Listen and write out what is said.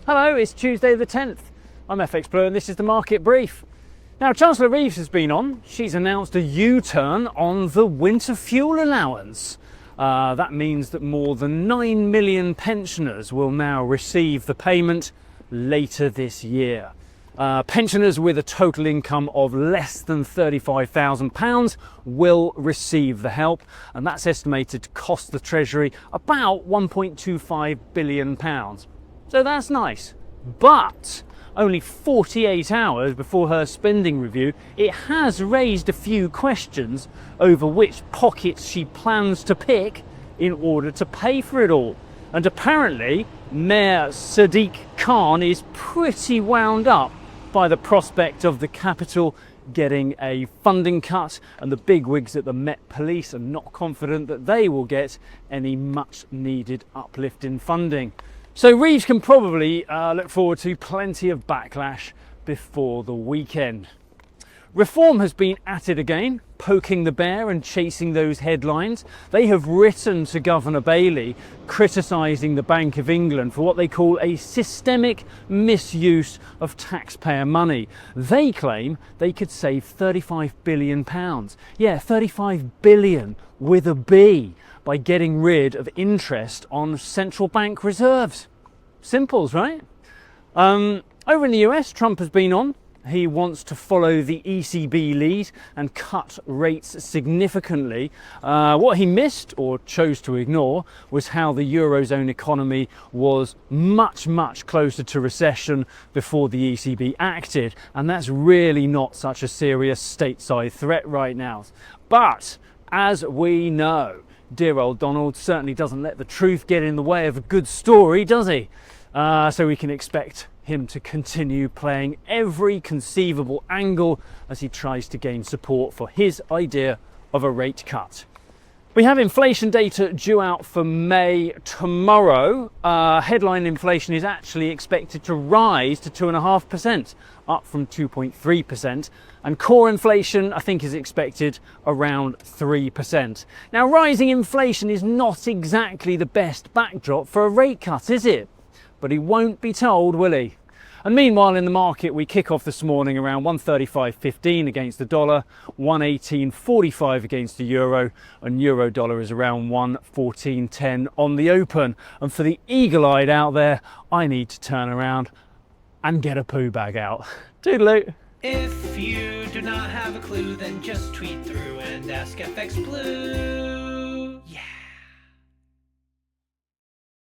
Hello, it's Tuesday the 10th. I'm FxPlew and this is the market brief. Now, Chancellor Reeves has been on. She's announced a U-turn on the winter fuel allowance. That means that more than 9 million pensioners will now receive the payment later this year. Pensioners with a total income of less than £35,000 will receive the help, and that's estimated to cost the Treasury about £1.25 billion. So that's nice, but only 48 hours before her spending review, it has raised a few questions over which pockets she plans to pick in order to pay for it all. And apparently, Mayor Sadiq Khan is pretty wound up by the prospect of the capital getting a funding cut, and the bigwigs at the Met Police are not confident that they will get any much needed uplift in funding. So Reeves can probably look forward to plenty of backlash before the weekend. Reform has been at it again, poking the bear and chasing those headlines. They have written to Governor Bailey criticising the Bank of England for what they call a systemic misuse of taxpayer money. They claim they could save £35 billion. Yeah, 35 billion with a B, by getting rid of interest on central bank reserves. Simples, right? Over in the US, Trump has been on. He wants to follow the ECB lead and cut rates significantly. What he missed, or chose to ignore, was how the Eurozone economy was much closer to recession before the ECB acted. And that's really not such a serious stateside threat right now. But, as we know, dear old Donald certainly doesn't let the truth get in the way of a good story, does he? So we can expect him to continue playing every conceivable angle as he tries to gain support for his idea of a rate cut. We have inflation data due out for May tomorrow. Headline inflation is actually expected to rise to 2.5%, up from 2.3%. And core inflation, I think, is expected around 3%. Now, rising inflation is not exactly the best backdrop for a rate cut, is it? But he won't be told, will he? And meanwhile, in the market, we kick off this morning around 135.15 against the dollar, 118.45 against the euro, and euro dollar is around 114.10 on the open. And for the eagle-eyed out there, I need to turn around and get a poo bag out. Toodaloo. If you do not have a clue, then just tweet through and ask FxPlew.